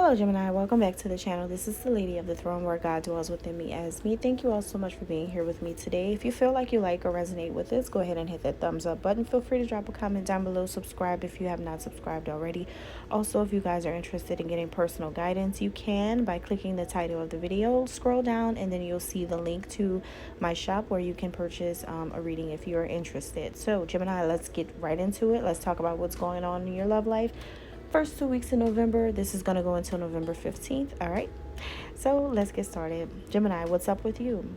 Hello Gemini, welcome back to the channel. This is the Lady of the Throne, where God dwells within me as me. Thank you all so much for being here with me today. If you feel like you like or resonate with this, go ahead and hit that thumbs up button. Feel free to drop a comment down below. Subscribe if you have not subscribed already. Also, if you guys are interested in getting personal guidance, you can by clicking the title of the video. Scroll down and then you'll see the link to my shop where you can purchase a reading if you're interested. So Gemini, let's get right into it. Let's talk about what's going on in your love life. First 2 weeks in November. This is going to go until November 15th. All right. So let's get started. Gemini, what's up with you?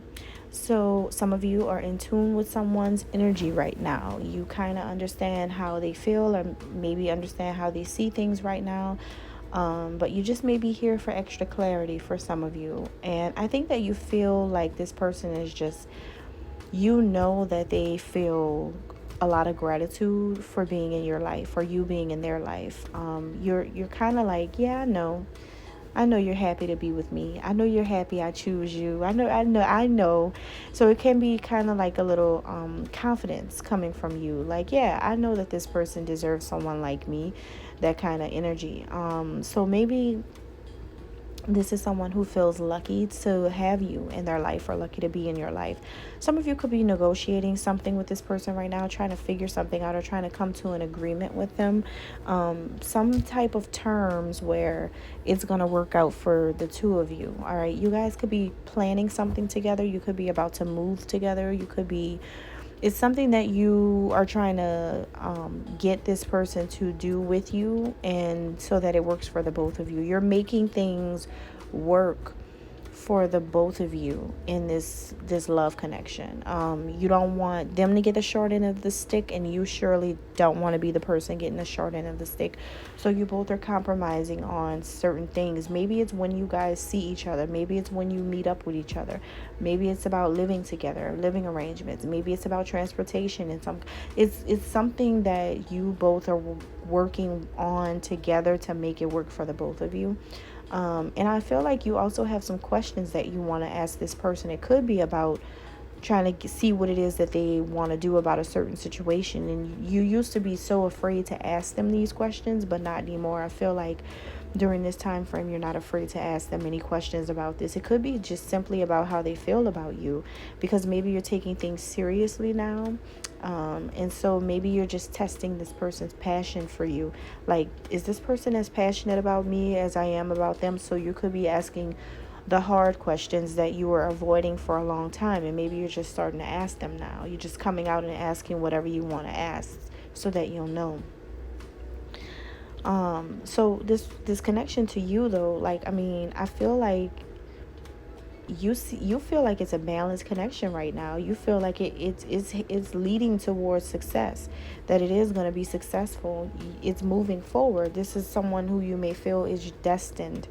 So some of you are in tune with someone's energy right now. You kind of understand how they feel or maybe understand how they see things right now. But you just may be here for extra clarity for some of you. And I think that you feel like this person is just, that they feel a lot of gratitude for being in your life or you being in their life. You're kind of like, yeah, I know you're happy to be with me. I know you're happy I choose you. I know. So it can be kind of like a little confidence coming from you. Like, yeah, I know that this person deserves someone like me, that kind of energy. So maybe this is someone who feels lucky to have you in their life or lucky to be in your life. Some of you could be negotiating something with this person right now, trying to figure something out or trying to come to an agreement with them. Some type of terms where it's going to work out for the two of you. All right. You guys could be planning something together. You could be about to move together. It's something that you are trying to get this person to do with you, and so that it works for the both of you. You're making things work for the both of you in this love connection. You don't want them to get the short end of the stick, and you surely don't want to be the person getting the short end of the stick. So you both are compromising on certain things. Maybe it's when you guys see each other. Maybe it's when you meet up with each other. Maybe it's about living together, living arrangements. Maybe it's about transportation, and it's something that you both are working on together to make it work for the both of you. And I feel like you also have some questions that you want to ask this person. It could be about trying to see what it is that they want to do about a certain situation. And you used to be so afraid to ask them these questions, but not anymore. I feel like during this time frame, you're not afraid to ask them any questions about this. It could be just simply about how they feel about you, because maybe you're taking things seriously now. And so maybe you're just testing this person's passion for you. Like, is this person as passionate about me as I am about them? So you could be asking the hard questions that you were avoiding for a long time, and maybe you're just starting to ask them now. You're just coming out and asking whatever you want to ask so that you'll know. So this connection to you though, I feel like you feel like it's a balanced connection right now. You feel like it's leading towards success, that it is going to be successful. It's moving forward. This is someone who you may feel is destined.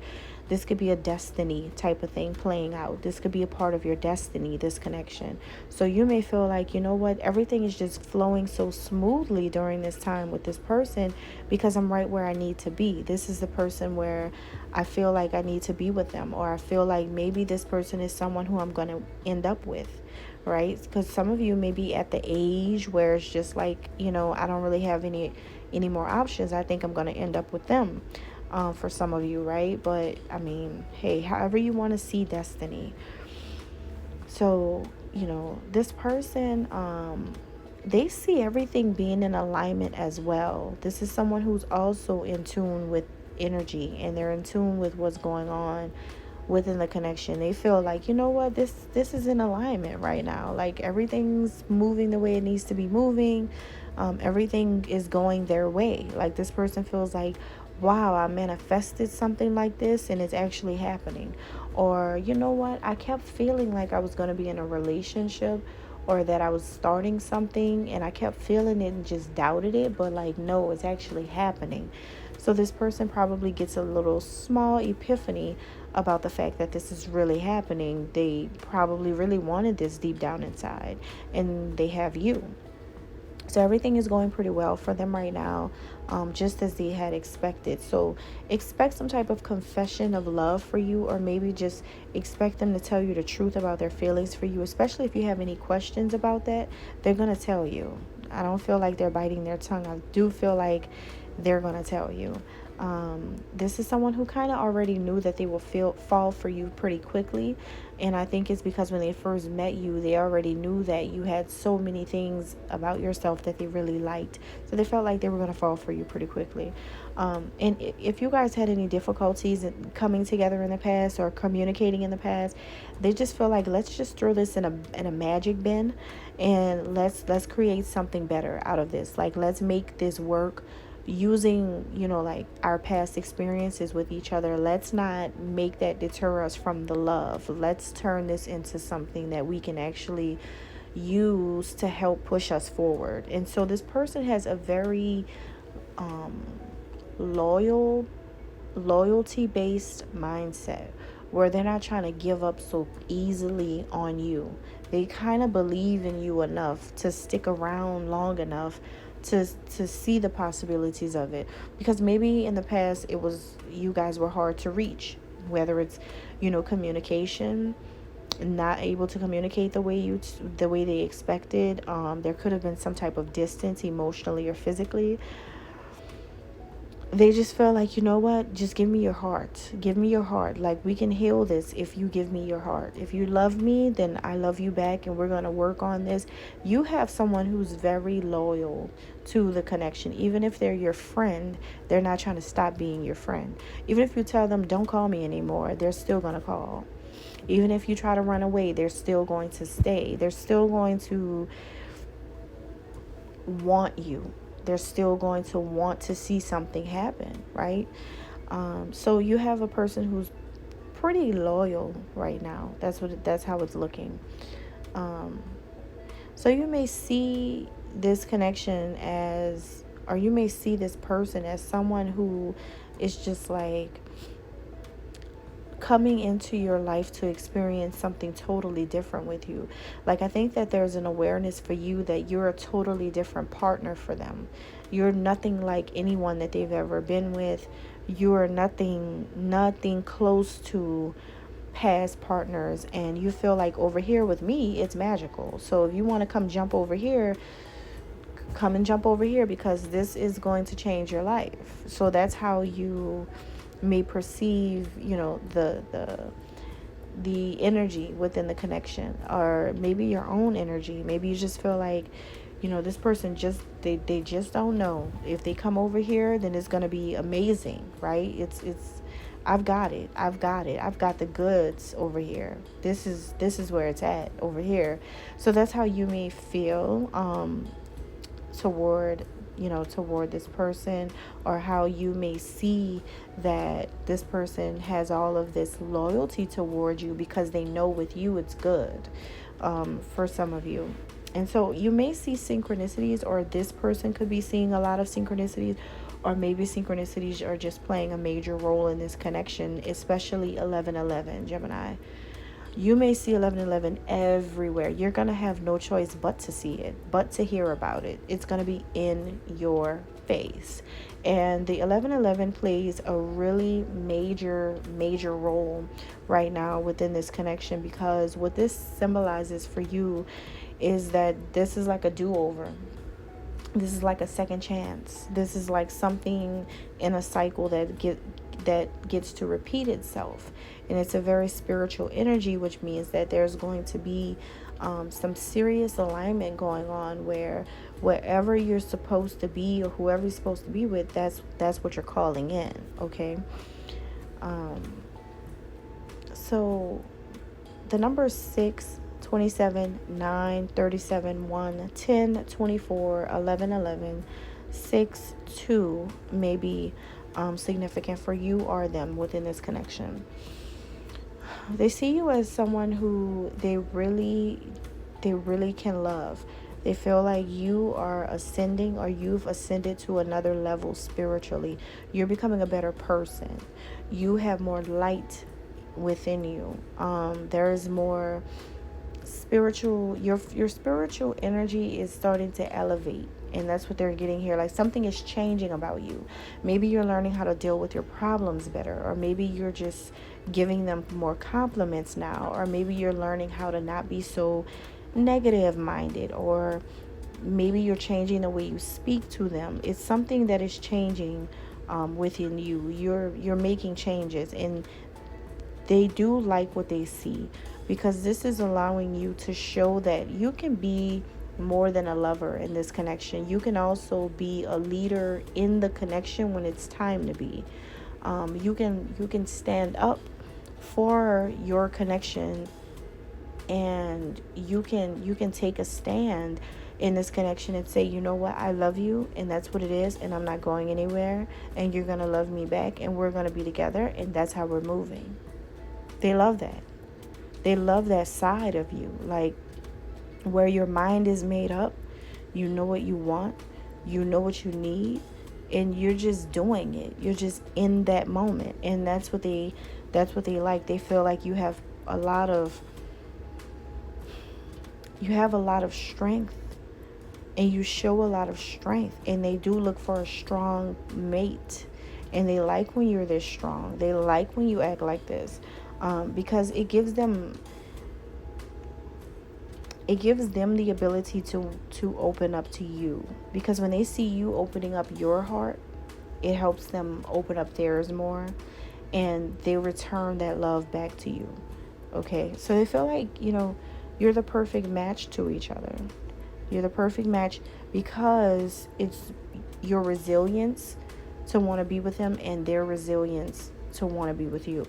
This could be a destiny type of thing playing out. This could be a part of your destiny, this connection. So you may feel like, everything is just flowing so smoothly during this time with this person because I'm right where I need to be. This is the person where I feel like I need to be with them, or I feel like maybe this person is someone who I'm going to end up with, right? Because some of you may be at the age where it's just like, I don't really have any more options. I think I'm going to end up with them. For some of you, right? But hey, however you want to see destiny. So this person, they see everything being in alignment as well. This is someone who's also in tune with energy, and they're in tune with what's going on within the connection. They feel like, this is in alignment right now. Like, everything's moving the way it needs to be moving. Everything is going their way. Like, this person feels like, wow, I manifested something like this and it's actually happening. Or, I kept feeling like I was going to be in a relationship, or that I was starting something and I kept feeling it and just doubted it, but no, it's actually happening. So this person probably gets a little small epiphany about the fact that this is really happening. They probably really wanted this deep down inside, and they have you. So everything is going pretty well for them right now, just as they had expected. So expect some type of confession of love for you, or maybe just expect them to tell you the truth about their feelings for you, especially if you have any questions about that. They're going to tell you. I don't feel like they're biting their tongue. I do feel like they're going to tell you. This is someone who kind of already knew that they will fall for you pretty quickly. And I think it's because when they first met you, they already knew that you had so many things about yourself that they really liked. So they felt like they were going to fall for you pretty quickly. And if you guys had any difficulties in coming together in the past or communicating in the past, they just feel like, let's just throw this in a magic bin, and let's create something better out of this. Like, let's make this work using, like our past experiences with each other. Let's not make that deter us from the love. Let's turn this into something that we can actually use to help push us forward. And so this person has a very loyalty based mindset, where they're not trying to give up so easily on you. They kind of believe in you enough to stick around long enough to see the possibilities of it, because maybe in the past it was, you guys were hard to reach, whether it's communication, not able to communicate the way they expected. There could have been some type of distance emotionally or physically. They just feel like, what, just give me your heart. Give me your heart. Like, we can heal this if you give me your heart. If you love me, then I love you back, and we're going to work on this. You have someone who's very loyal to the connection. Even if they're your friend, they're not trying to stop being your friend. Even if you tell them, don't call me anymore, they're still going to call. Even if you try to run away, they're still going to stay. They're still going to want you. They're still going to want to see something happen, right? So you have a person who's pretty loyal right now. That's how it's looking. So you may see this connection as, or you may see this person as someone who is just like coming into your life to experience something totally different with you. Like, I think that there's an awareness for you that you're a totally different partner for them. You're nothing like anyone that they've ever been with. You're nothing close to past partners, and you feel like over here with me it's magical. So if you want to come jump over here, come and jump over here, because this is going to change your life. So that's how you may perceive, the energy within the connection, or maybe your own energy. Maybe you just feel like, this person just, they just don't know. If they come over here, then it's going to be amazing, right? It's I've got it. I've got the goods over here. This is where it's at over here. So that's how you may feel toward this person, or how you may see that this person has all of this loyalty toward you because they know with you it's good, for some of you. And so you may see synchronicities, or this person could be seeing a lot of synchronicities, or maybe synchronicities are just playing a major role in this connection, especially 1111 Gemini. You may see 1111 everywhere. You're going to have no choice but to see it, but to hear about it. It's going to be in your face. And the 1111 plays a really major role right now within this connection, because what this symbolizes for you is that this is like a do-over. This is like a second chance. This is like something in a cycle that gets to repeat itself. And it's a very spiritual energy, which means that there's going to be some serious alignment going on, where wherever you're supposed to be, or whoever you're supposed to be with, that's what you're calling in. Okay. So the number 6, 27, 9, 37, 1, 10, 24, 11, 11, 6, 2 may be significant for you or them within this connection. They see you as someone who they really can love. They feel like you are ascending, or you've ascended to another level spiritually. You're becoming a better person. You have more light within you. There is more spiritual, your spiritual energy is starting to elevate, and that's what they're getting here. Like, something is changing about you. Maybe you're learning how to deal with your problems better, or maybe you're just giving them more compliments now, or maybe you're learning how to not be so negative minded, or maybe you're changing the way you speak to them. It's something that is changing within you. You're making changes, and they do like what they see, because this is allowing you to show that you can be more than a lover in this connection. You can also be a leader in the connection when it's time to be. You can stand up for your connection, and you can take a stand in this connection and say, you know what, I love you, and that's what it is, and I'm not going anywhere, and you're gonna love me back, and we're gonna be together, and that's how we're moving. They love that. They love that side of you, like where your mind is made up. You know what you want, you know what you need, and you're just doing it. You're just in that moment, and that's what they like. They feel like a lot of you have a lot of strength, and you show a lot of strength, and they do look for a strong mate, and they like when you're this strong. They like when you act like this, because it gives them the ability to open up to you, because when they see you opening up your heart, it helps them open up theirs more, and they return that love back to you. Okay, so they feel like, you're the perfect match to each other. You're the perfect match, because it's your resilience to want to be with them, and their resilience to want to be with you.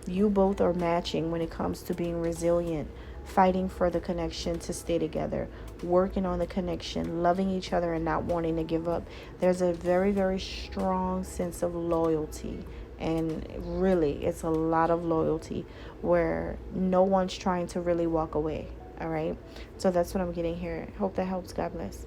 You both are matching when it comes to being resilient, fighting for the connection to stay together, working on the connection, loving each other, and not wanting to give up. There's a very, very strong sense of loyalty. And really, it's a lot of loyalty where no one's trying to really walk away. All right. So that's what I'm getting here. Hope that helps. God bless.